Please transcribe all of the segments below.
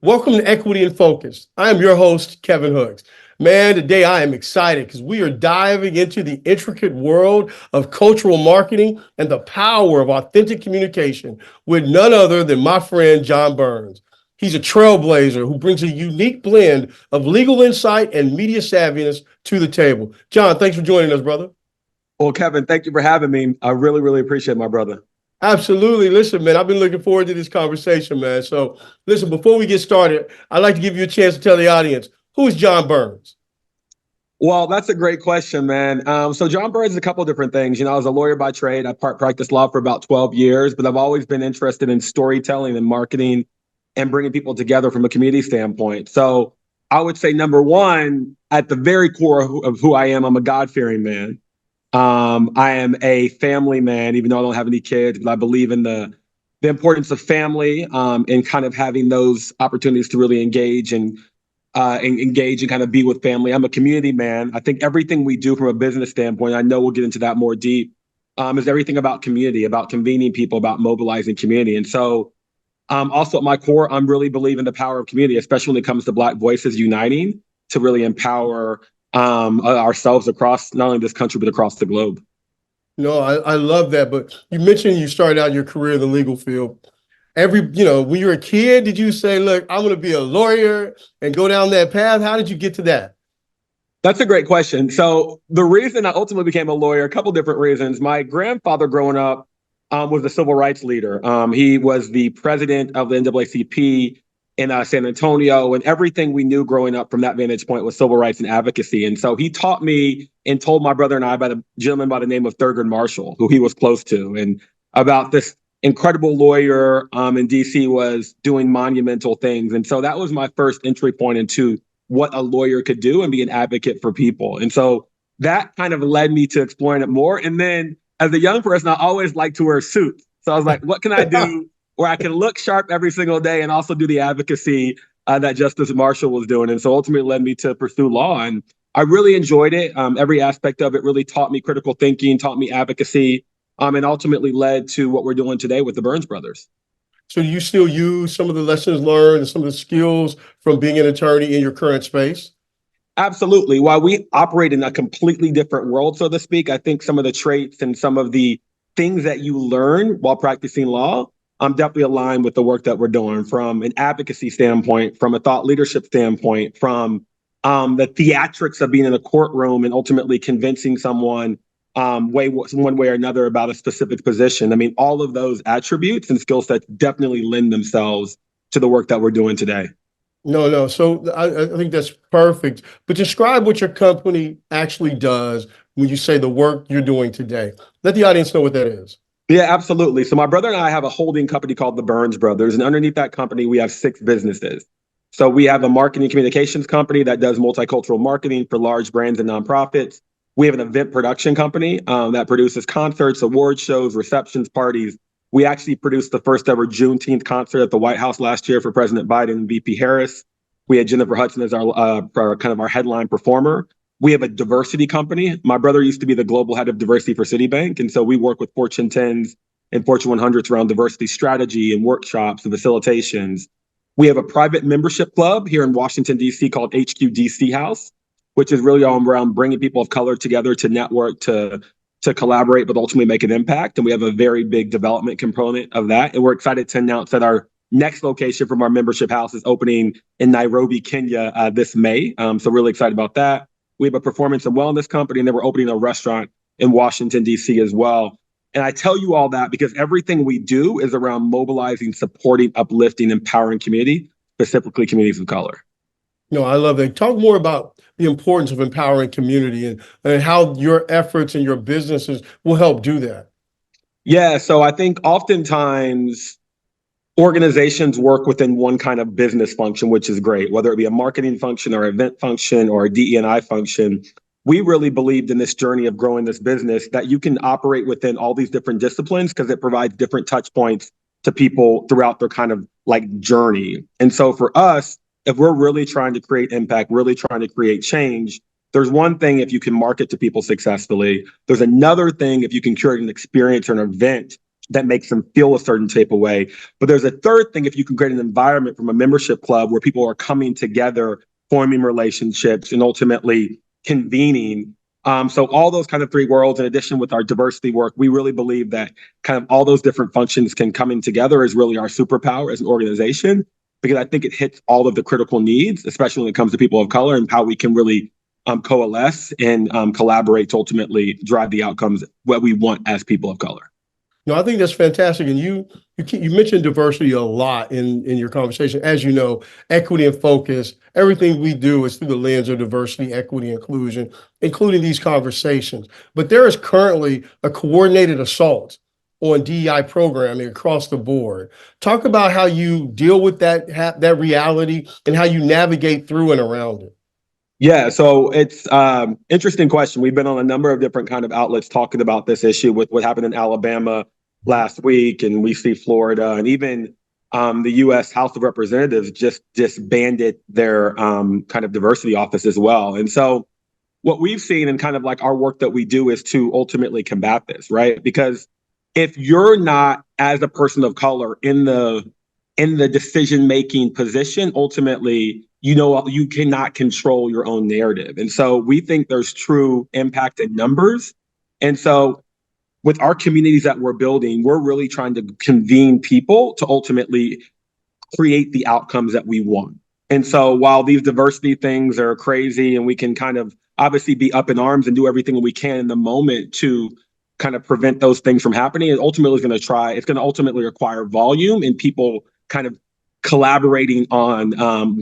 Welcome to Equity in Focus. I am your host, Kevin Hooks. Man, today I am excited because we are diving into the intricate world of cultural marketing and the power of authentic communication with none other than my friend, John Burns. He's a trailblazer who brings a unique blend of legal insight and media savviness to the table. John, thanks for joining us, brother. Well, Kevin, thank you for having me. I really, really appreciate it, my brother. Absolutely. Listen, man, I've been looking forward to this conversation, man. So, listen, before we get started, I'd like to give you a chance to tell the audience, who is John Burns? Well, that's a great question, man. So John Burns is a couple of different things. I was a lawyer by trade. I practiced law for about 12 years, but I've always been interested in storytelling and marketing and bringing people together from a community standpoint. So I would say, number one, at the very core of who I am, I'm a God-fearing man. I am a family man, even though I don't have any kids, but I believe in the importance of family and kind of having those opportunities to really engage and kind of be with family. I'm a community man. I think everything we do from a business standpoint, I know we'll get into that more deep, is everything about community, about convening people, about mobilizing community. And so also at my core, I'm really believe in the power of community, especially when it comes to Black voices uniting to really empower ourselves across not only this country, but across the globe. No, I love that. But you mentioned you started out your career in the legal field. When you were a kid, did you say, look, I'm going to be a lawyer and go down that path? How did you get to that? That's a great question. So the reason I ultimately became a lawyer, a couple different reasons. My grandfather growing up was a civil rights leader. He was the president of the NAACP in San Antonio, and everything we knew growing up from that vantage point was civil rights and advocacy. And so he taught me and told my brother and I about a gentleman by the name of Thurgood Marshall, who he was close to, and about this incredible lawyer in DC was doing monumental things. And so that was my first entry point into what a lawyer could do and be an advocate for people. And so that kind of led me to exploring it more. And then as a young person, I always liked to wear suits. So I was like, what can I do where I can look sharp every single day and also do the advocacy that Justice Marshall was doing? And so ultimately led me to pursue law. And I really enjoyed it. Every aspect of it really taught me critical thinking, taught me advocacy, and ultimately led to what we're doing today with the Burns brothers. So do you still use some of the lessons learned and some of the skills from being an attorney in your current space? Absolutely. While we operate in a completely different world, so to speak, I think some of the traits and some of the things that you learn while practicing law, I'm definitely aligned with the work that we're doing from an advocacy standpoint, from a thought leadership standpoint, from the theatrics of being in a courtroom and ultimately convincing someone one way or another about a specific position. I mean, all of those attributes and skill sets definitely lend themselves to the work that we're doing today. No. So I think that's perfect. But describe what your company actually does when you say the work you're doing today. Let the audience know what that is. Yeah, absolutely. So my brother and I have a holding company called the Burns Brothers, and underneath that company, we have 6 businesses. So we have a marketing communications company that does multicultural marketing for large brands and nonprofits. We have an event production company that produces concerts, award shows, receptions, parties. We actually produced the first ever Juneteenth concert at the White House last year for President Biden and VP Harris. We had Jennifer Hudson as our headline performer. We have a diversity company. My brother used to be the global head of diversity for Citibank. And so we work with Fortune 10s and Fortune 100s around diversity strategy and workshops and facilitations. We have a private membership club here in Washington, D.C. called HQ DC House, which is really all around bringing people of color together to network, to collaborate, but ultimately make an impact. And we have a very big development component of that. And we're excited to announce that our next location from our membership house is opening in Nairobi, Kenya this May. So really excited about that. We have a performance and wellness company, and then we're opening a restaurant in Washington, D.C. as well. And I tell you all that because everything we do is around mobilizing, supporting, uplifting, empowering community, specifically communities of color. No, I love that. Talk more about the importance of empowering community and how your efforts and your businesses will help do that. Yeah, so I think oftentimes organizations work within one kind of business function, which is great, whether it be a marketing function or event function or a DE&I function. We really believed in this journey of growing this business that you can operate within all these different disciplines because it provides different touch points to people throughout their kind of like journey. And so for us, if we're really trying to create impact, really trying to create change, there's one thing if you can market to people successfully. There's another thing if you can curate an experience or an event that makes them feel a certain type of way. But there's a third thing if you can create an environment from a membership club where people are coming together, forming relationships, and ultimately convening. So all those kind of three worlds, in addition with our diversity work, we really believe that kind of all those different functions can come in together is really our superpower as an organization, because I think it hits all of the critical needs, especially when it comes to people of color, and how we can really coalesce and collaborate to ultimately drive the outcomes what we want as people of color. No, I think that's fantastic. And you mentioned diversity a lot in your conversation. As you know, equity and focus, everything we do is through the lens of diversity, equity, inclusion, including these conversations. But there is currently a coordinated assault on DEI programming across the board. Talk about how you deal with that reality and how you navigate through and around it. Yeah, so it's interesting question. We've been on a number of different kind of outlets talking about this issue with what happened in Alabama last week, and we see Florida, and even the U.S. House of Representatives just disbanded their kind of diversity office as well. And so what we've seen and kind of like our work that we do is to ultimately combat this, right? Because if you're not, as a person of color, in the decision-making position, ultimately, you cannot control your own narrative. And so we think there's true impact in numbers. And so with our communities that we're building, we're really trying to convene people to ultimately create the outcomes that we want. And so while these diversity things are crazy and we can kind of obviously be up in arms and do everything we can in the moment to kind of prevent those things from happening, it's going to ultimately require volume and people kind of collaborating on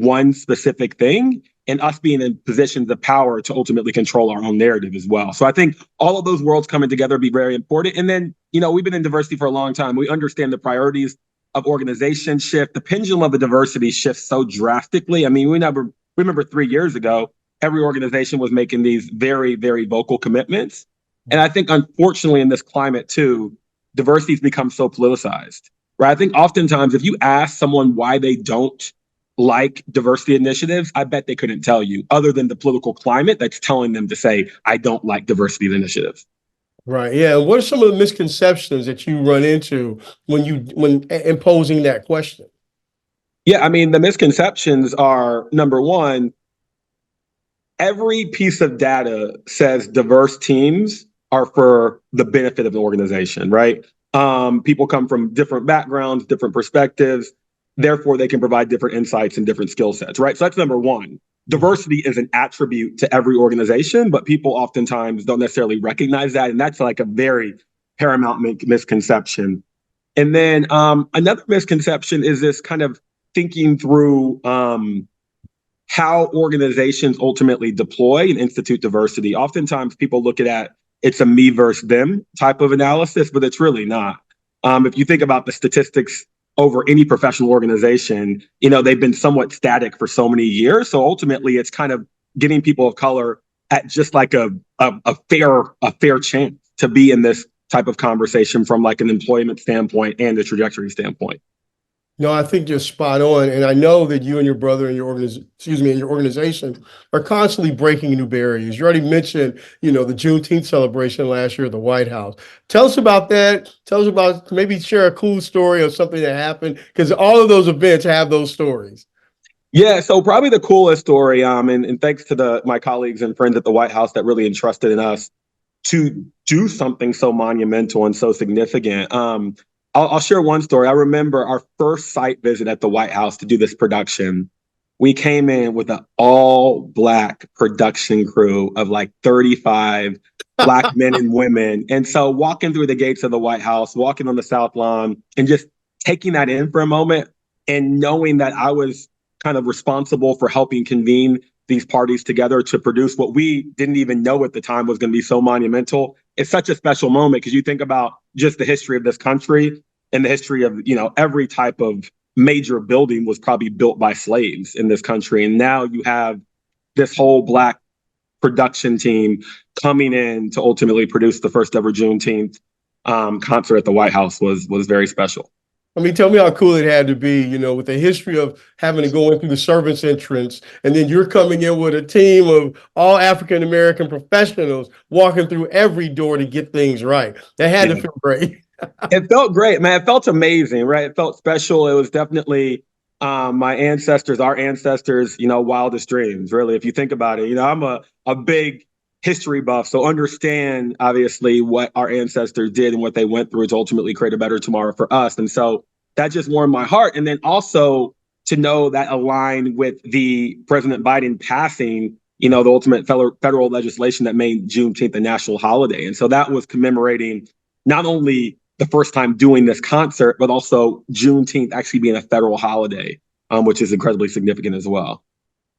one specific thing, and us being in positions of power to ultimately control our own narrative as well. So I think all of those worlds coming together be very important. And then, we've been in diversity for a long time. We understand the priorities of organizations shift. The pendulum of the diversity shifts so drastically. I mean, we remember 3 years ago, every organization was making these very, very vocal commitments. And I think, unfortunately, in this climate too, diversity has become so politicized. Right. I think oftentimes if you ask someone why they don't like diversity initiatives, I bet they couldn't tell you, other than the political climate that's telling them to say, I don't like diversity initiatives. Right. Yeah. What are some of the misconceptions that you run into when imposing that question? Yeah, I mean, the misconceptions are, number one, every piece of data says diverse teams are for the benefit of the organization, right? People come from different backgrounds, different perspectives. Therefore, they can provide different insights and different skill sets, right? So that's number one. Diversity is an attribute to every organization, but people oftentimes don't necessarily recognize that. And that's like a very paramount misconception. And then another misconception is this kind of thinking through how organizations ultimately deploy and institute diversity. Oftentimes people look at it's a me versus them type of analysis, but it's really not. If you think about the statistics over any professional organization, they've been somewhat static for so many years. So ultimately, it's kind of getting people of color at just like a fair chance to be in this type of conversation from like an employment standpoint and a trajectory standpoint. No, I think you're spot on. And I know that you and your brother and your organization are constantly breaking new barriers. You already mentioned, the Juneteenth celebration last year at the White House. Tell us about that. Tell us about, maybe share a cool story of something that happened, because all of those events have those stories. Yeah, so probably the coolest story, and thanks to my colleagues and friends at the White House that really entrusted in us to do something so monumental and so significant. I'll share one story. I remember our first site visit at the White House to do this production. We came in with an all-Black production crew of like 35 Black men and women. And so walking through the gates of the White House, walking on the South Lawn, and just taking that in for a moment and knowing that I was kind of responsible for helping convene these parties together to produce what we didn't even know at the time was going to be so monumental. It's such a special moment because you think about just the history of this country and the history of, every type of major building was probably built by slaves in this country. And now you have this whole Black production team coming in to ultimately produce the first ever Juneteenth concert at the White House was very special. I mean, tell me how cool it had to be, with the history of having to go in through the servants' entrance, and then you're coming in with a team of all African-American professionals walking through every door to get things right. That had to feel great. It felt great, man. It felt amazing, right? It felt special. It was definitely my ancestors, our ancestors, wildest dreams, really. If you think about it, I'm a big history buff. So understand, obviously, what our ancestors did and what they went through to ultimately create a better tomorrow for us. And so that just warmed my heart. And then also to know that aligned with the President Biden passing, the ultimate federal legislation that made Juneteenth a national holiday. And so that was commemorating not only the first time doing this concert, but also Juneteenth actually being a federal holiday, which is incredibly significant as well.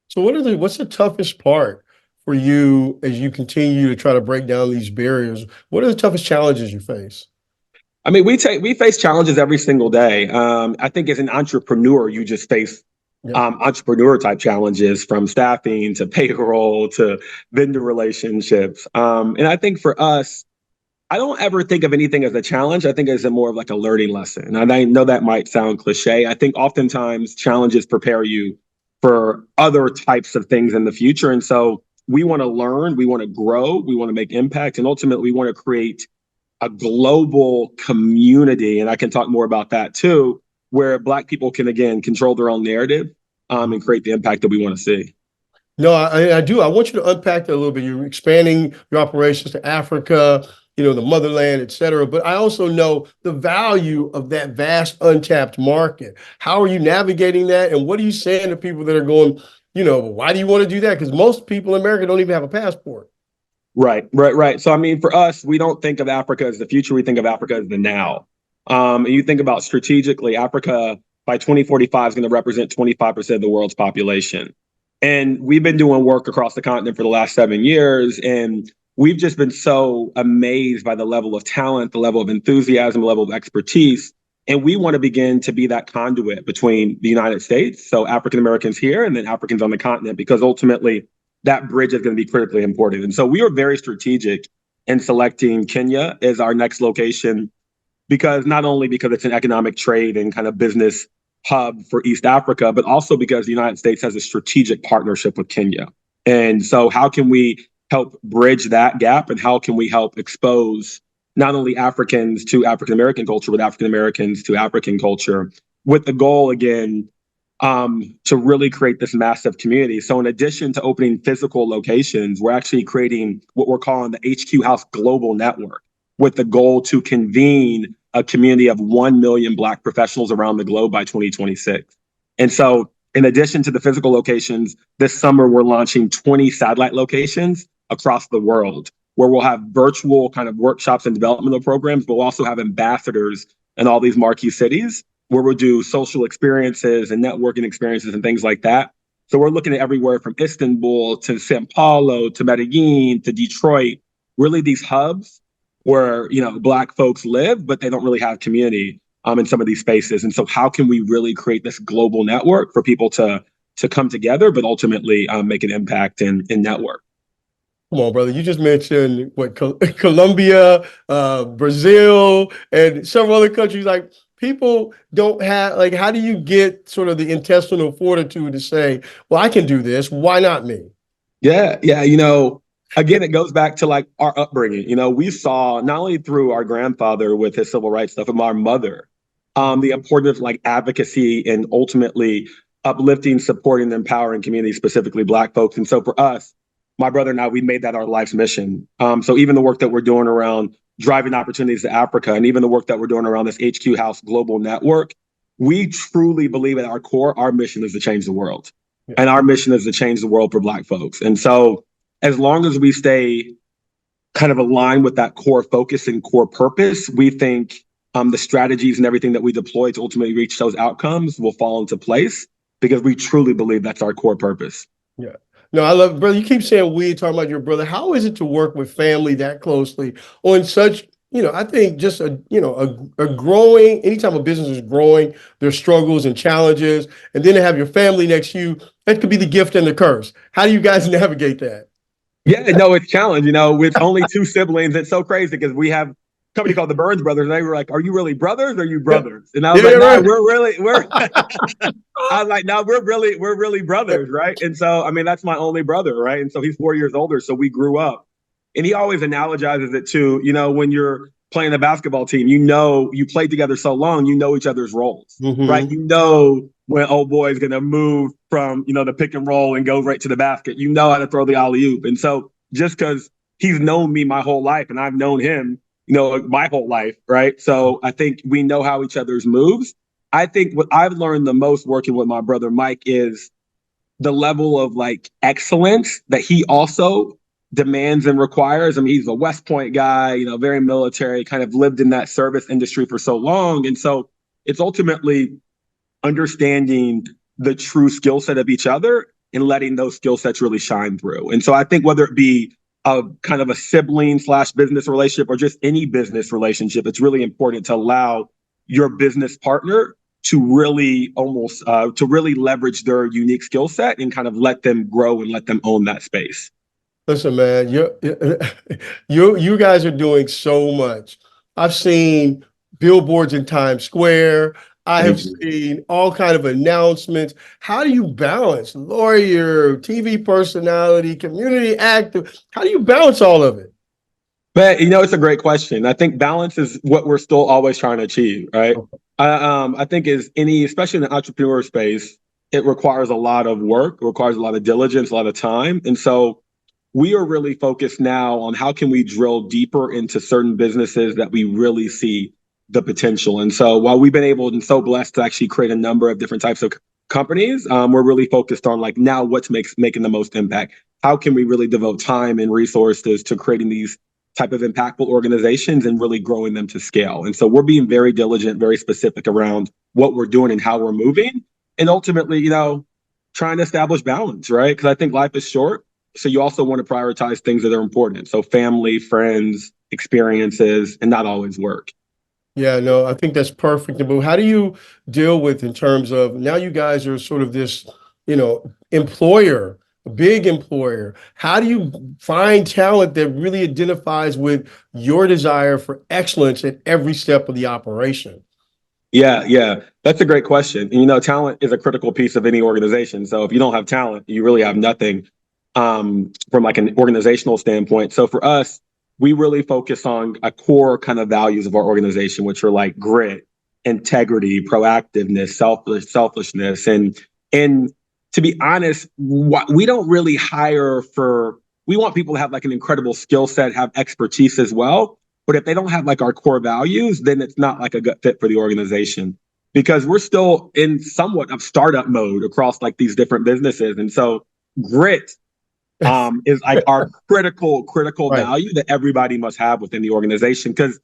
So what's the toughest part for you as you continue to try to break down these barriers? What are the toughest challenges you face? I mean, we face challenges every single day. I think as an entrepreneur, you just face entrepreneur type challenges from staffing to payroll to vendor relationships. And I think for us, I don't ever think of anything as a challenge. I think as a more of like a learning lesson. And I know that might sound cliche. I think oftentimes challenges prepare you for other types of things in the future. And so we want to learn, we want to grow, we want to make impact, and ultimately we want to create a global community. And I can talk more about that too, where Black people can, again, control their own narrative and create the impact that we want to see. No, I do. I want you to unpack that a little bit. You're expanding your operations to Africa, the motherland, et cetera. But I also know the value of that vast untapped market. How are you navigating that? And what are you saying to people that are going, why do you want to do that? Because most people in America don't even have a passport. Right. So, I mean, for us, we don't think of Africa as the future. We think of Africa as the now. And you think about strategically, Africa by 2045 is going to represent 25% of the world's population. And we've been doing work across the continent for the last 7 years. And we've just been so amazed by the level of talent, the level of enthusiasm, the level of expertise. And we want to begin to be that conduit between the United States, so African Americans here, and then Africans on the continent, because ultimately that bridge is going to be critically important. And so we are very strategic in selecting Kenya as our next location, because not only because it's an economic trade and kind of business hub for East Africa, but also because the United States has a strategic partnership with Kenya. And so how can we help bridge that gap, and how can we help expose not only Africans to African American culture, but African Americans to African culture, with the goal, again, to really create this massive community. So in addition to opening physical locations, we're actually creating what we're calling the HQ House Global Network, with the goal to convene a community of 1 million Black professionals around the globe by 2026. And so in addition to the physical locations, this summer we're launching 20 satellite locations across the world, where we'll have virtual kind of workshops and developmental programs, but we'll also have ambassadors in all these marquee cities, where we'll do social experiences and networking experiences and things like that. So we're looking at everywhere from Istanbul to Sao Paulo to Medellin to Detroit, really these hubs where, Black folks live, but they don't really have community in some of these spaces. And so how can we really create this global network for people to come together, but ultimately make an impact and network? Come on, brother. You just mentioned Colombia, Brazil, and several other countries. Like, people don't have, like, how do you get sort of the intestinal fortitude to say, well, I can do this. Why not me? Yeah. Again, it goes back to like our upbringing. We saw not only through our grandfather with his civil rights stuff, but our mother, the importance of like advocacy and ultimately uplifting, supporting, and empowering communities, specifically Black folks. And so for us, my brother and I, we made that our life's mission. So even the work that we're doing around driving opportunities to Africa, and even the work that we're doing around this HQ House Global Network, we truly believe at our core, our mission is to change the world. Yeah. And our mission is to change the world for Black folks. And so as long as we stay kind of aligned with that core focus and core purpose, we think the strategies and everything that we deploy to ultimately reach those outcomes will fall into place, because we truly believe that's our core purpose. Yeah. No, I love it, brother. You keep saying we, talking about your brother. How is it to work with family that closely on such, I think just a growing, anytime a business is growing, there's struggles and challenges, and then to have your family next to you, that could be the gift and the curse. How do you guys navigate that? Yeah, no, it's a challenge. With only 2 siblings, it's so crazy because we have a company called the Burns Brothers. And they were like, "Are you really brothers? Or are you brothers?" And I was like, "No, we're." I was like, "No, we're really brothers, right?" And so, I mean, that's my only brother, right? And so he's 4 years older. So we grew up, and he always analogizes it to, when you're playing the basketball team, you played together so long, you know each other's roles, right? Mm-hmm. You know when old boy is going to move from, the pick and roll and go right to the basket. You know how to throw the alley oop. And so just because he's known me my whole life and I've known him, my whole life, right? So I think we know how each other's moves. I think what I've learned the most working with my brother Mike is the level of like excellence that he also demands and requires. I mean, he's a West Point guy, very military, kind of lived in that service industry for so long. And so it's ultimately understanding the true skill set of each other and letting those skill sets really shine through. And so I think whether it be a kind of a sibling / business relationship or just any business relationship, it's really important to allow your business partner to really to really leverage their unique skill set and kind of let them grow and let them own that space. Listen, man, you guys are doing so much. I've seen billboards in Times Square. I have Thank you. seen all kind of announcements. How do you balance lawyer, TV personality, community actor? How do you balance all of it? But it's a great question. I think balance is what we're still always trying to achieve, right? I think especially in the entrepreneur space, it requires a lot of work, it requires a lot of diligence, a lot of time. And so we are really focused now on how can we drill deeper into certain businesses that we really see the potential. And so while we've been able and so blessed to actually create a number of different types of companies, we're really focused on like now what's making the most impact. How can we really devote time and resources to creating these type of impactful organizations and really growing them to scale? And so we're being very diligent, very specific around what we're doing and how we're moving. And ultimately, trying to establish balance, right? Because I think life is short. So you also want to prioritize things that are important. So family, friends, experiences, and not always work. Yeah, no, I think that's perfect. But how do you deal with in terms of now you guys are sort of this, employer, a big employer. How do you find talent that really identifies with your desire for excellence at every step of the operation? Yeah. That's a great question. And, talent is a critical piece of any organization. So if you don't have talent, you really have nothing from like an organizational standpoint. So for us, we really focus on a core kind of values of our organization, which are like grit, integrity, proactiveness, selfishness, and to be honest, we don't really hire for. We want people to have like an incredible skill set, have expertise as well. But if they don't have like our core values, then it's not like a good fit for the organization because we're still in somewhat of startup mode across like these different businesses, and so grit is like our critical Right. value that everybody must have within the organization. Because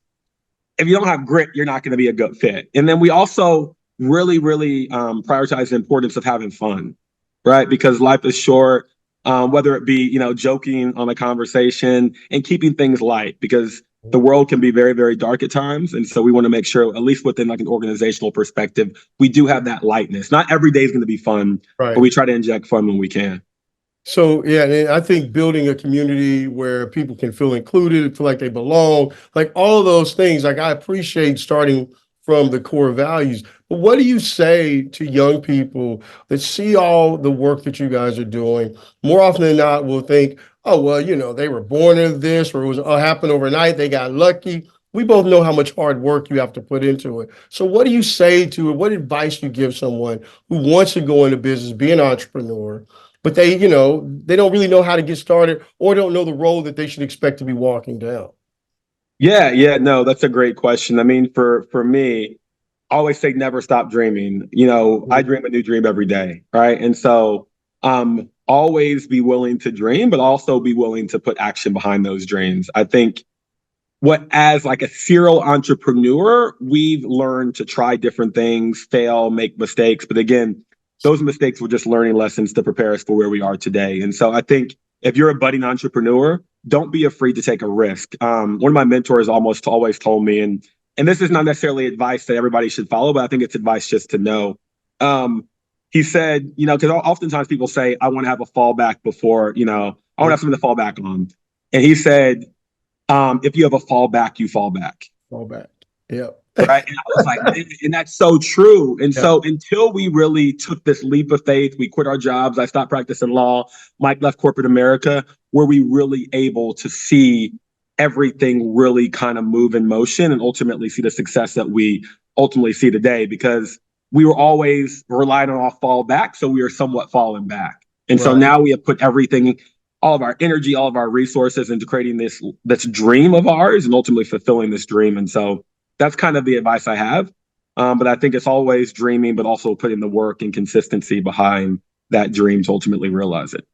if you don't have grit, you're not going to be a good fit. And then we also really prioritize the importance of having fun, right? Because life is short. Whether it be joking on a conversation and keeping things light, because the world can be very very dark at times, and so we want to make sure, at least within like an organizational perspective, we do have that lightness. Not every day is going to be fun, but Right. we try to inject fun when we can. So yeah, and I think building a community where people can feel included, feel like they belong, like all of those things, like I appreciate starting from the core values. But what do you say to young people that see all the work that you guys are doing? More often than not, will think, oh, well, they were born into this or it was happened overnight. They got lucky. We both know how much hard work you have to put into it. So what do you say to, what advice you give someone who wants to go into business, be an entrepreneur, but they don't really know how to get started or don't know the road that they should expect to be walking down? Yeah, no, that's a great question. I mean, for me, I always say never stop dreaming. I dream a new dream every day, right? And so always be willing to dream, but also be willing to put action behind those dreams. I think what as like a serial entrepreneur, we've learned to try different things, fail, make mistakes. But again, those mistakes were just learning lessons to prepare us for where we are today. And so I think if you're a budding entrepreneur, don't be afraid to take a risk. One of my mentors almost always told me, and this is not necessarily advice that everybody should follow, but I think it's advice just to know. He said, because oftentimes people say, I want to have a fallback before, I want to have something to fall back on. And he said, if you have a fallback, you fall back. Fall back. Yeah. Right. And I was like, and that's so true. And Yeah. so until we really took this leap of faith, we quit our jobs. I stopped practicing law. Mike left corporate America. Were we really able to see everything really kind of move in motion and ultimately see the success that we ultimately see today, because we were always relying on our fall back. So we are somewhat falling back. And so Right. now we have put everything, all of our energy, all of our resources into creating this dream of ours and ultimately fulfilling this dream. And so that's kind of the advice I have. But I think it's always dreaming, but also putting the work and consistency behind that dream to ultimately realize it.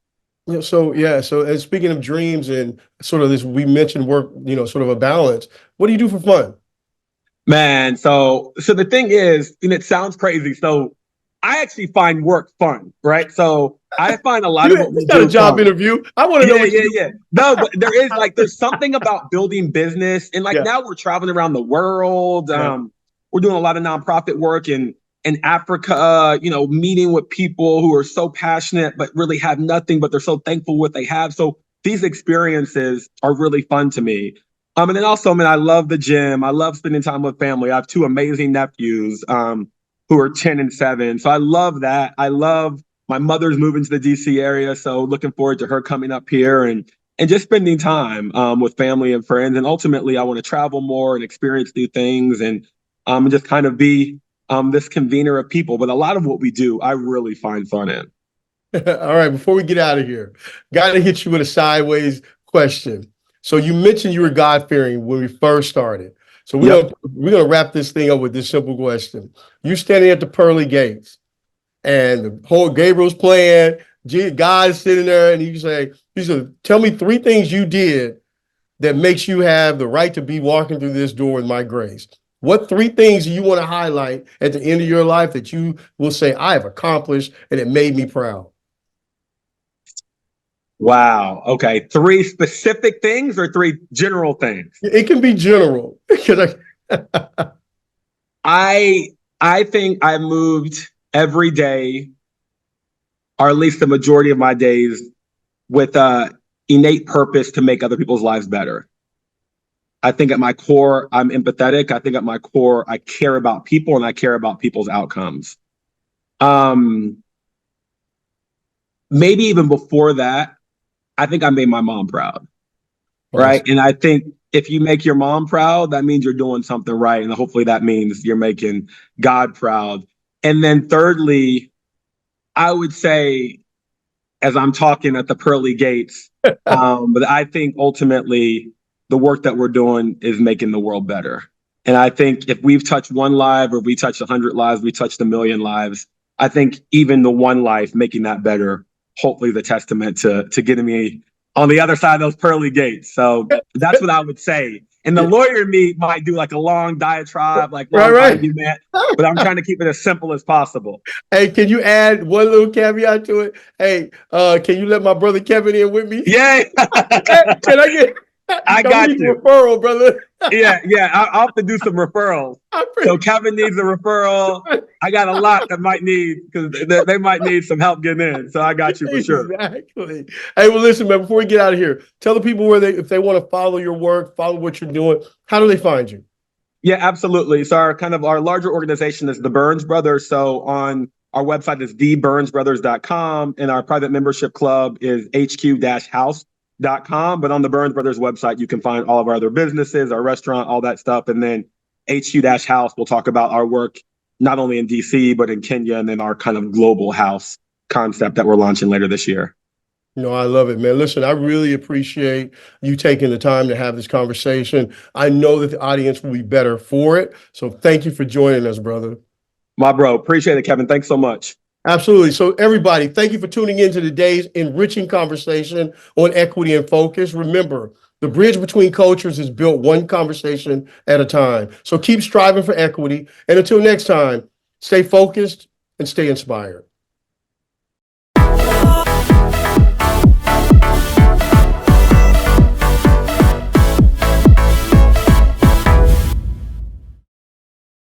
So and speaking of dreams and sort of this, we mentioned work, sort of a balance. What do you do for fun? Man, so the thing is, and it sounds crazy. So I actually find work fun, right? So I find a lot of what It's we not a do job fun. interview. I want to know Yeah, what yeah, you yeah. No, but there's something about building business, and do. Yeah. now we're traveling around the world. Yeah. We're doing a lot of nonprofit work in Africa. Meeting with people who are so passionate but really have nothing, but they're so thankful what they have. So these experiences are really fun to me. And then also, man, I love the gym. I love spending time with family. I have two amazing nephews who are 10 and 7. So I love that. I love my mother's moving to the DC area, so looking forward to her coming up here and just spending time with family and friends. And ultimately, I want to travel more and experience new things and just kind of be this convener of people. But a lot of what we do, I really find fun in. All right, before we get out of here, got to hit you with a sideways question. So you mentioned you were God-fearing when we first started. So we're Yep. gonna we're gonna wrap this thing up with this simple question. You're standing at the pearly gates, and the whole Gabriel's playing. God is sitting there, and you say, tell me 3 things you did that makes you have the right to be walking through this door with my grace. What 3 things do you want to highlight at the end of your life that you will say, I have accomplished and it made me proud? Wow. Okay. 3 specific things or 3 general things? It can be general. I I think I moved every day, or at least the majority of my days, with a innate purpose to make other people's lives better. I think at my core, I'm empathetic. I think at my core, I care about people and I care about people's outcomes. Um, Maybe even before that, I think I made my mom proud, right? Awesome. And I think if you make your mom proud, that means you're doing something right. And hopefully that means you're making God proud. And then thirdly, I would say, as I'm talking at the pearly gates, but I think ultimately the work that we're doing is making the world better. And I think if we've touched one life, or we touched 100 lives, we touched a million lives. I think even the one life, making that better, hopefully the testament to getting me on the other side of those pearly gates. So that's what I would say. And the lawyer in me might do like a long diatribe, like Right, long right. argument, but I'm trying to keep it as simple as possible. Hey, can you add one little caveat to it? Hey, can you let my brother Kevin in with me? Yay! Can I get? I I'm gonna got need a you. referral, brother. Yeah, yeah. I'll have to do some referrals. I So appreciate Kevin needs a referral. I got a lot that might need, because they might need some help getting in. So I got you for sure. Exactly. Hey, well, listen, man. Before we get out of here, tell the people if they want to follow your work, follow what you're doing. How do they find you? Yeah, absolutely. So our larger organization is the Burns Brothers. So on our website is theburnsbrothers.com, and our private membership club is hq-house.com. But on the Burns Brothers website, you can find all of our other businesses, our restaurant, all that stuff. And then HQ-house will talk about our work not only in DC, but in Kenya, and then our kind of global house concept that we're launching later this year. No, I love it, man. Listen, I really appreciate you taking the time to have this conversation. I know that the audience will be better for it. So thank you for joining us, brother. My bro, appreciate it, Kevin. Thanks so much. Absolutely. So everybody, thank you for tuning in to today's enriching conversation on equity and focus. Remember, the bridge between cultures is built one conversation at a time. So keep striving for equity. And until next time, stay focused and stay inspired.